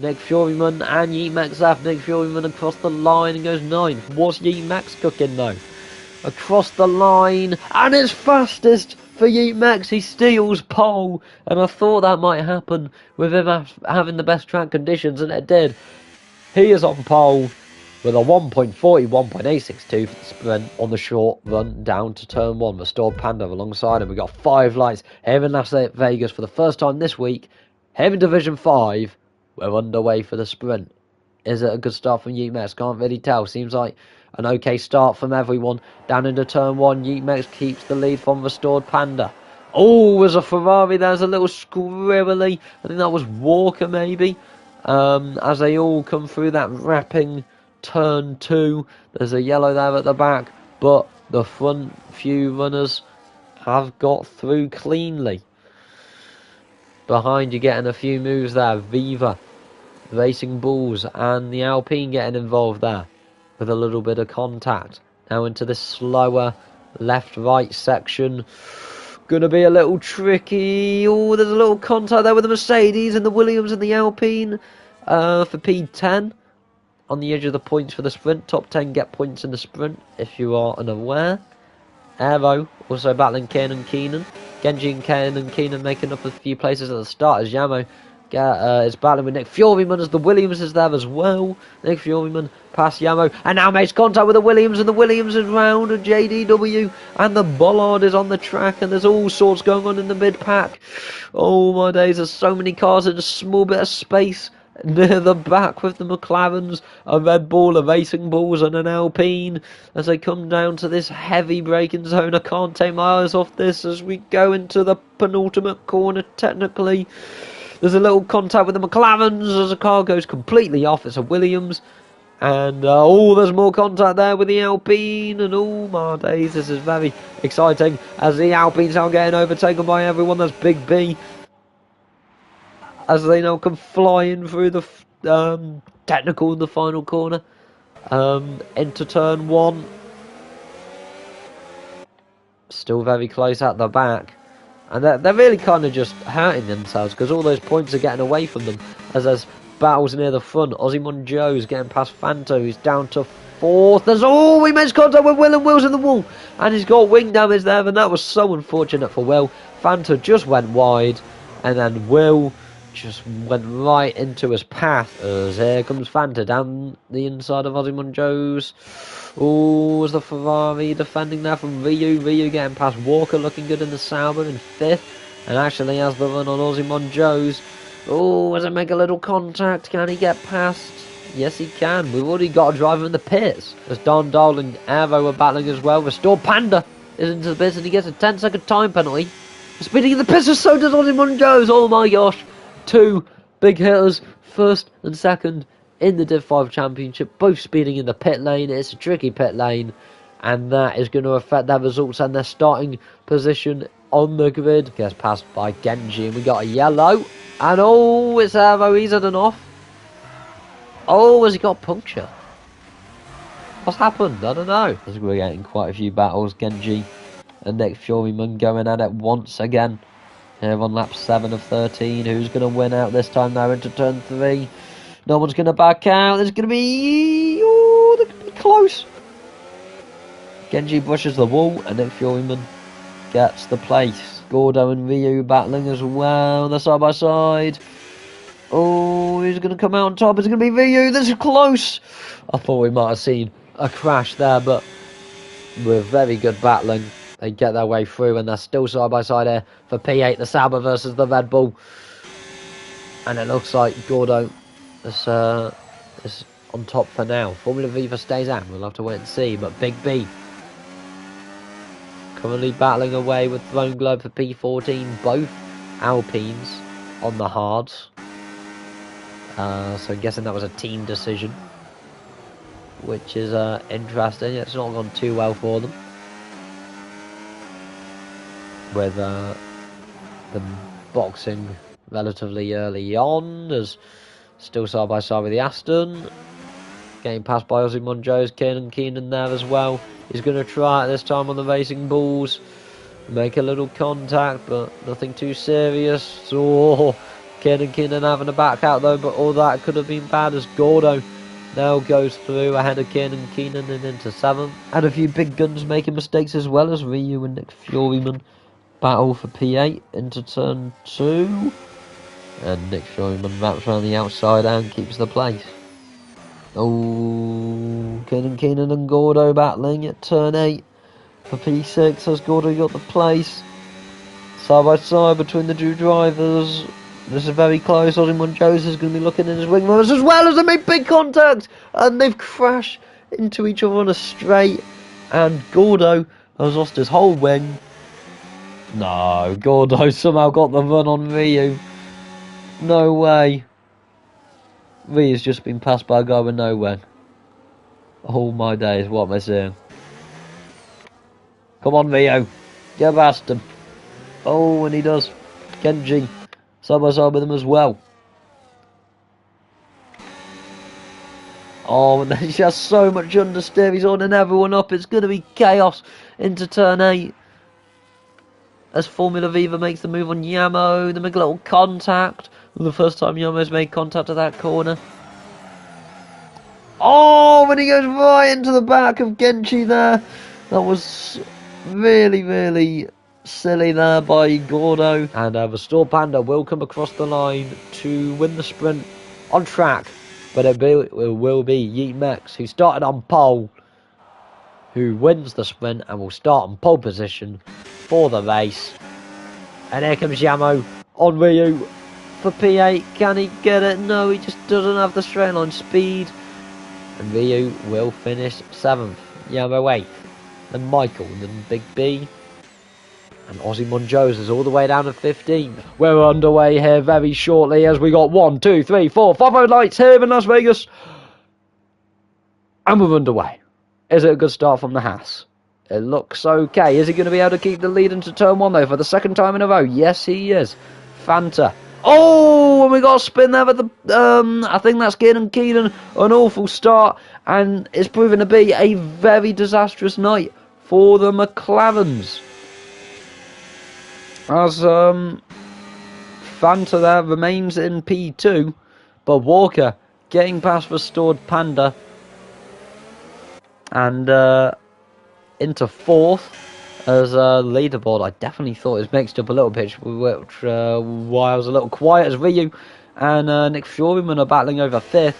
Nick Furyman and Yeet Max left. Nick Furyman across the line and goes 9th. What's Yeet Max cooking though? Across the line, and it's fastest for Yeet Max. He steals pole, and I thought that might happen with him having the best track conditions, and it did. He is on pole with a 1.40, 1.862 for the sprint on the short run down to turn 1. Restored Panda alongside him. We've got 5 lights here in Las Vegas for the first time this week. Here in Division 5, we're underway for the sprint. Is it a good start from Yeet Max? Can't really tell. Seems like an okay start from everyone. Down into turn 1, Yeet Max keeps the lead from Restored Panda. Oh, there's a Ferrari. There's a little squirrely. I think that was Walker maybe. As they all come through that wrapping turn 2. There's a yellow there at the back. But the front few runners have got through cleanly. Behind you getting a few moves there. Viva, Racing Bulls and the Alpine getting involved there with a little bit of contact. Now into this slower left-right section. Going to be a little tricky. Oh, there's a little contact there with the Mercedes and the Williams and the Alpine for P10. On the edge of the points for the sprint. Top 10 get points in the sprint, if you are unaware. Aero also battling Kane and Keenan. Genji and Kane and Keenan making up a few places at the start as Yamo is battling with Nick Furyman as the Williams is there as well. Nick Furyman past Yamo and now makes contact with the Williams, and the Williams is round and JDW, and the Bollard is on the track, and there's all sorts going on in the mid-pack. Oh my days, there's so many cars in a small bit of space near the back with the McLarens, a Red Bull, a Racing Bulls and an Alpine as they come down to this heavy braking zone. I can't take my eyes off this as we go into the penultimate corner technically. There's a little contact with the McLarens as the car goes completely off. It's a Williams. And, there's more contact there with the Alpine. And, oh, my days, this is very exciting as the Alpines are getting overtaken by everyone. That's Big B. As they now come flying through the technical in the final corner. Into turn 1. Still very close at the back. And they're really kind of just hurting themselves because all those points are getting away from them as there's battles near the front. Ozymandias getting past Fanto, who's down to 4th. He makes contact with Will, and Will's in the wall. And he's got wing damage there, and that was so unfortunate for Will. Fanto just went wide, and then Will just went right into his path as here comes Fanta down the inside of Ozymandias. Oh, was the Ferrari defending there from Ryu. Ryu getting past Walker, looking good in the Sauber in 5th. And actually has the run on Ozymandias. Oh, does it make a little contact? Can he get past? Yes, he can. We've already got a driver in the pits. As Don Dole and Aero were battling as well. Restored Panda is into the pits and he gets a 10-second time penalty. Speeding in the pits, so does Ozymandias. Oh my gosh. 2 big hitters, 1st and 2nd in the Div 5 Championship, both speeding in the pit lane. It's a tricky pit lane, and that is going to affect their results and their starting position on the grid. Gets passed by Genji, and we got a yellow, and it's Aero, he's had an off. Has he got puncture? What's happened? I don't know. As we're getting quite a few battles, Genji and Nick Furyman going at it once again. Here on lap 7 of 13. Who's going to win out this time now into turn 3? No one's going to back out. There's going to be... they're going to be close. Genji brushes the wall and Nick Furyman gets the place. Gordo and Ryu battling as well. They're side by side. Who's going to come out on top? It's going to be Ryu. This is close. I thought we might have seen a crash there, but with very good battling, they get their way through, and they're still side by side here for P8, the Sauber versus the Red Bull. And it looks like Gordo is on top for now. Formula Viva stays out. We'll have to wait and see. But Big B currently battling away with Throne Globe for P14. Both Alpines on the hards. So I'm guessing that was a team decision, which is interesting. It's not gone too well for them. With the boxing relatively early on, as still side by side with the Aston, getting passed by Ozymandias, Keenan there as well. He's going to try it this time on the Racing Bulls, make a little contact, but nothing too serious. Keenan having a back out though, but all that could have been bad as Gordo now goes through ahead of Keenan and into 7th. And a few big guns making mistakes as well as Ryu and Nick Furyman battle for P8 into turn 2. And Nick Furyman wraps around the outside and keeps the place. Oh, Keenan and Gordo battling at turn 8 for P6 as Gordo got the place. Side by side between the two drivers. This is very close. Ozzy Jones is going to be looking in his wing mirrors as well as they make big contact. And they've crashed into each other on a straight. And Gordo has lost his whole wing. No, Gordo somehow got the run on Ryu. No way. Ryu's just been passed by a guy with no wing. Oh my days, what am I saying? Come on, Ryu. Get past him. Oh, and he does. Genji. Side by side with him as well. Oh, and he has so much understeer. He's holding everyone up. It's going to be chaos into turn 8. As Formula Viva makes the move on Yamo. They make a little contact. The first time Yamo's made contact at that corner. Oh, and he goes right into the back of Genji there. That was really, really silly there by Gordo. And Restore Panda will come across the line to win the sprint on track. But it will be Yeet Mex, who started on pole, who wins the sprint and will start on pole position for the race. And here comes Yamo on Ryu for P8. Can he get it? No, he just doesn't have the straight line speed. And Ryu will finish 7th. Yamo 8th. Then Michael, then Big B. And Ozzy Monjos is all the way down to 15th. We're underway here very shortly as we got 1, 2, 3, 4, 5 road lights here in Las Vegas. And we're underway. Is it a good start from the Haas? It looks okay. Is he going to be able to keep the lead into turn 1 though for the 2nd time in a row? Yes, he is. Fanta. Oh, and we got a spin there at the, I think that's Keenan. An awful start. And it's proven to be a very disastrous night for the McLarens. As Fanta there remains in P2, but Walker getting past Restored Panda and into 4th as leaderboard. I definitely thought it was mixed up a little bit, which why I was a little quiet as Ryu and Nick Furyman are battling over 5th.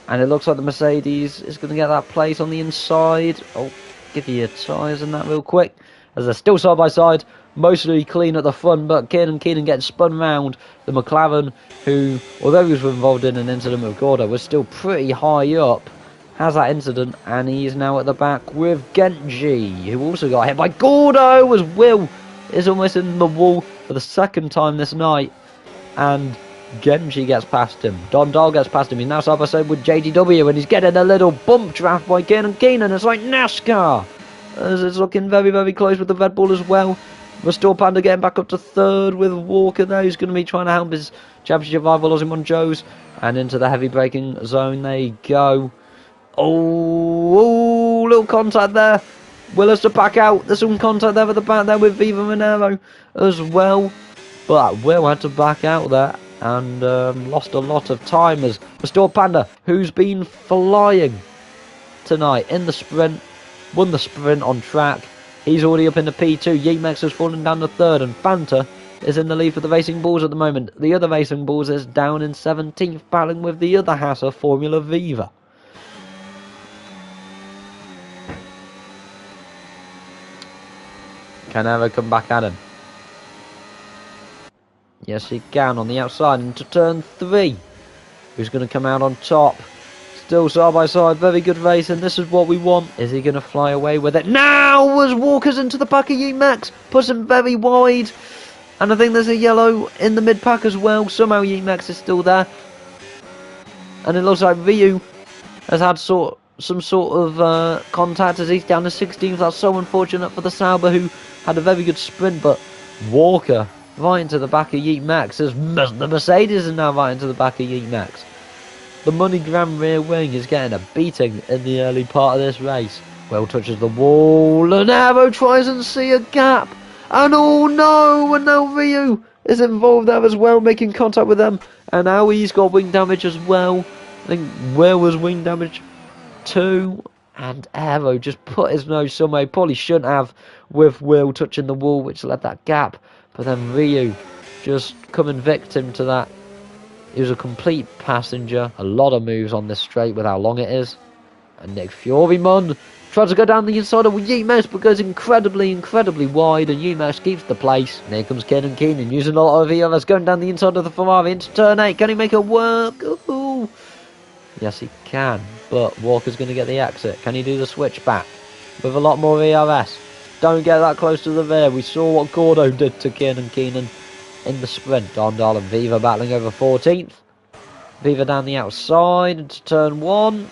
And it looks like the Mercedes is going to get that place on the inside. I'll give you your tyres and that real quick, as they're still side by side. Mostly clean at the front, but Keenan getting spun round. The McLaren, who, although he was involved in an incident with Gordo, was still pretty high up, has that incident, and he's now at the back with Genji, who also got hit by Gordo, as Will is almost in the wall for the 2nd time this night, and Genji gets past him. Don Dahl gets past him. He's now side by side with JDW, and he's getting a little bump draft by Keenan. It's like NASCAR, as it's looking very, very close with the Red Bull as well. Restore Panda getting back up to 3rd with Walker there, who's going to be trying to help his championship rival Ozzy Monjos. And into the heavy braking zone they go. Oh, little contact there. Will has to back out. There's some contact there at the back there with Viva Monero as well. But Will had to back out there and lost a lot of time as Restore Panda, who's been flying tonight in the sprint, won the sprint on track. He's already up in the P2. Yemex has fallen down to 3rd, and Fanta is in the lead for the Racing Bulls at the moment. The other Racing Bulls is down in 17th, battling with the other Hasser, Formula Viva. Can ever come back at him? Yes, he can on the outside into turn 3. Who's going to come out on top? Still side by side, very good race, and this is what we want. Is he going to fly away with it? Now as Walker's into the pack of Yemex, puts him very wide. And I think there's a yellow in the mid-pack as well. Somehow Yemex is still there. And it looks like Ryu has had some sort of contact as he's down to 16th. That's so unfortunate for the Sauber, who had a very good sprint, but Walker right into the back of Yemex as the Mercedes is now right into the back of Yemex. The MoneyGram rear wing is getting a beating in the early part of this race. Will touches the wall and Arrow tries and see a gap. And oh no, and now Ryu is involved there as well, making contact with them. And now he's got wing damage as well. I think Will was wing damage too. And Aero just put his nose somewhere he probably shouldn't have, with Will touching the wall, which led that gap. But then Ryu just coming victim to that. He was a complete passenger. A lot of moves on this straight with how long it is. And Nick Furyman tries to go down the inside of Yemouse, but goes incredibly wide, and Yemouse keeps the place. And here comes Kenan Keenan using a lot of ERS, going down the inside of the Ferrari into turn 8. Can he make it work? Ooh. Yes, he can. But Walker's going to get the exit. Can he do the switch back with a lot more ERS? Don't get that close to the rear. We saw what Gordo did to Kenan Keenan in the sprint. Dondal and Viva battling over 14th. Viva down the outside into turn 1.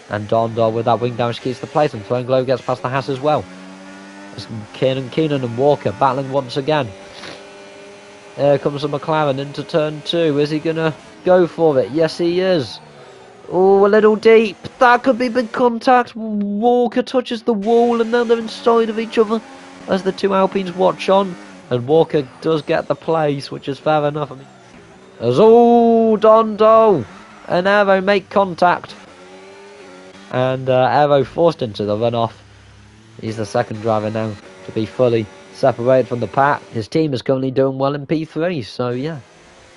And Dondal with that wing damage keeps the place, and Throwing Globe gets past the Haas as well. As Kenan Keenan and Walker battling once again. Here comes the McLaren into turn 2. Is he going to go for it? Yes, he is. Oh, a little deep. That could be big contact. Walker touches the wall, and now they're inside of each other as the two Alpines watch on. And Walker does get the place, which is fair enough. I mean, as Dondal and Aero make contact. And Aero forced into the runoff. He's the second driver now to be fully separated from the pack. His team is currently doing well in P3, so yeah.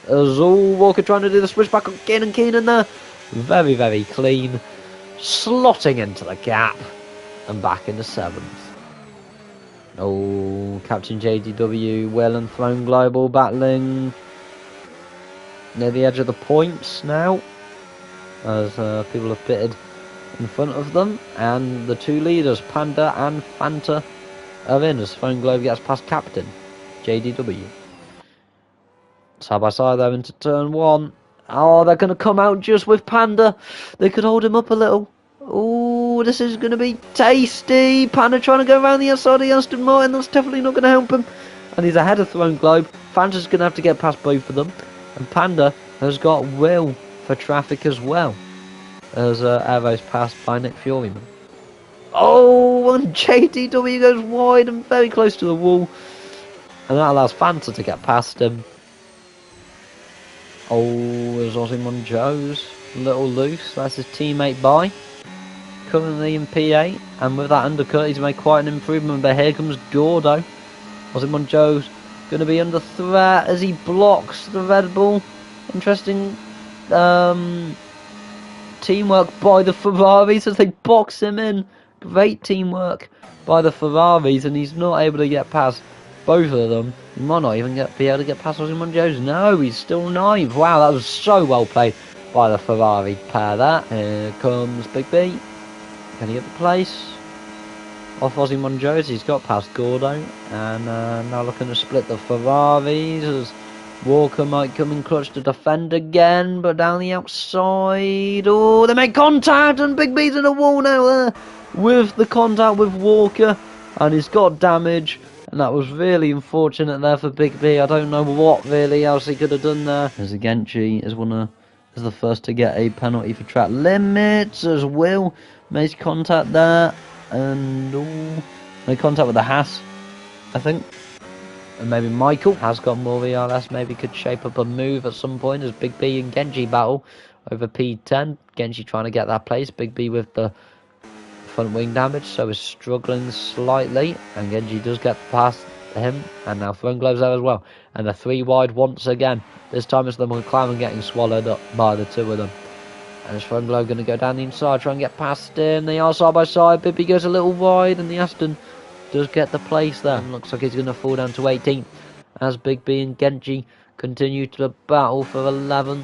As Walker trying to do the switch back on Kenan Keenan there. Very clean. Slotting into the gap. And back into 7th. Oh, Captain JDW, Will and Throne Global battling near the edge of the points now. As people have pitted in front of them, and the two leaders, Panda and Fanta, are in as Throne Globe gets past Captain JDW. Side by side there into turn 1. Oh, they're going to come out just with Panda. They could hold him up a little. Oh, this is going to be tasty. Panda trying to go around the outside of the Aston Martin. That's definitely not going to help him. And he's ahead of Throne Globe. Fanta's going to have to get past both of them. And Panda has got Will for traffic as well. As Aero's passed by Nick Furyman. Oh, and JDW goes wide and very close to the wall. And that allows Fanta to get past him. Oh, there's Osimhen Joe's a little loose. That's his teammate by. Currently in P8. And with that undercut, he's made quite an improvement. But here comes Gordo. Osimhen Joe's going to be under threat as he blocks the Red Bull. Interesting teamwork by the Ferraris as they box him in. Great teamwork by the Ferraris, and he's not able to get past both of them. He might not even be able to get past Osimhen Joe's. No, he's still 9th. Wow, that was so well played by the Ferrari pair there. Here comes Big B. Can he get the place? Off Osimhen Joe's, he's got past Gordo. And now looking to split the Ferraris as Walker might come in clutch to defend again, but down the outside. Oh, they make contact, and Big B's in the wall now there with the contact with Walker, and he's got damage, and that was really unfortunate there for Big B. I don't know what really else he could have done there. As Genchi is the first to get a penalty for track limits, as Will makes contact there, and made contact with the Haas, I think. And maybe Michael has got more VRS, maybe could shape up a move at some point as Big B and Genji battle over P10. Genji trying to get that place. Big B with the front wing damage, so is struggling slightly. And Genji does get past him. And now Throne Globe's there as well. And the 3 wide once again. This time it's the McLaren getting swallowed up by the 2 of them. And is Throne Globe going to go down the inside, try and get past him. They are side by side. Big B goes a little wide, and the Aston does get the place there. Looks like he's going to fall down to 18th as Big B and Genji continue to battle for 11th.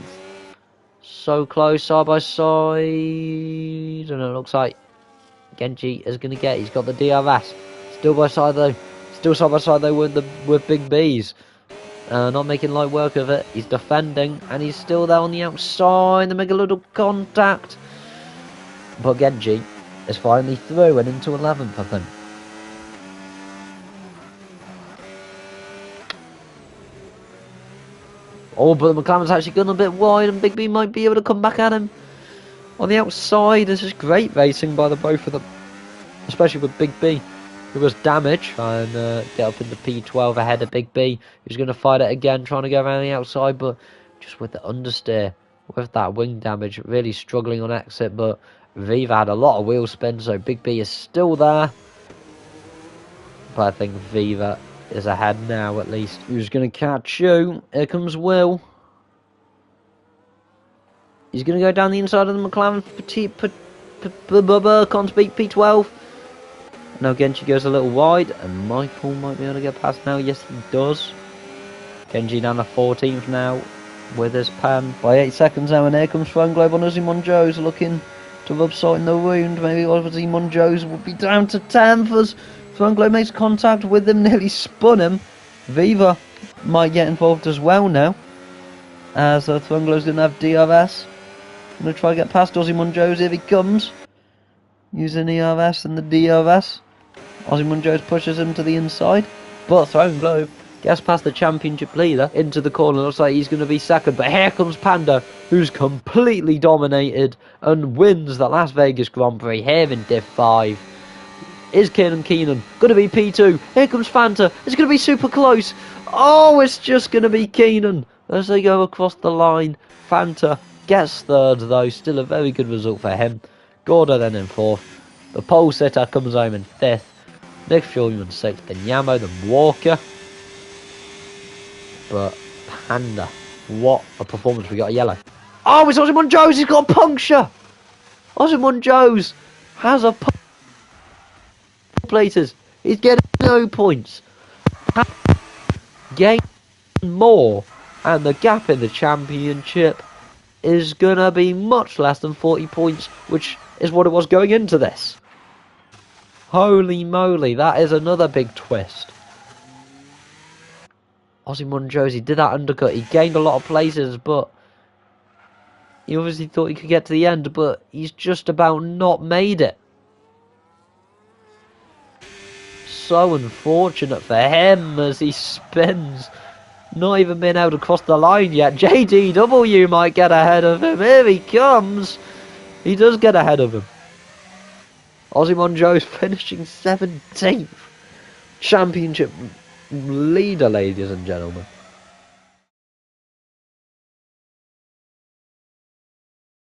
So close, side by side, and it looks like Genji is going to get. He's got the DRS. Still side by side though with Big B's. Not making light work of it. He's defending, and he's still there on the outside. They make a little contact, but Genji is finally through and into 11th, I think. Oh, but the McLaren's actually gone a bit wide, and Big B might be able to come back at him on the outside. This is great racing by the both of them, especially with Big B It was Damage and get up in the P12 ahead of Big B. He's going to fight it again, trying to go around the outside, but just with the understeer, with that wing damage, really struggling on exit. But Viva had a lot of wheel spin, so Big B is still there. But I think Viva is ahead now, at least. Who's going to catch you? Here comes Will. He's going to go down the inside of the McLaren. Can't speak P12. Now Genji goes a little wide, and Michael might be able to get past now. Yes, he does. Genji down to 14th now with his pen by 8 seconds now, and here comes Fun Globe on Simon Joes, looking to rub salt in the wound. Maybe Simon Joes will be down to 10th as Fun Globe makes contact with him, nearly spun him. Viva might get involved as well now, as Fun Globe's going to have DRS. Going to try to get past Simon Joes. Here he comes, using ERS and the DRS. Osimhen Jones pushes him to the inside, but Throne Globe gets past the championship leader into the corner. Looks like he's going to be second, but here comes Panda, who's completely dominated and wins the Las Vegas Grand Prix here in Div 5. Is Keenan going to be P2? Here comes Fanta. It's going to be super close. Oh, it's just going to be Keenan as they go across the line. Fanta gets third, though. Still a very good result for him. Gordo then in fourth. The pole sitter comes home in fifth. Nick Fury in sixth. Then Yamo, then Walker. But Panda, what a performance. We got a yellow. Oh, it's Osimhen Joes. He's got a puncture. Osimhen Joes has a places. He's getting no points. Gain more, and the gap in the championship is gonna be much less than 40 points, which is what it was going into this. Holy moly, that is another big twist. Osimhen Joes, he did that undercut, he gained a lot of places, but he obviously thought he could get to the end, but he's just about not made it. So unfortunate for him as he spins. Not even been able to cross the line yet. JDW might get ahead of him. Here he comes. He does get ahead of him. Osimhen Joes finishing 17th. Championship leader, ladies and gentlemen.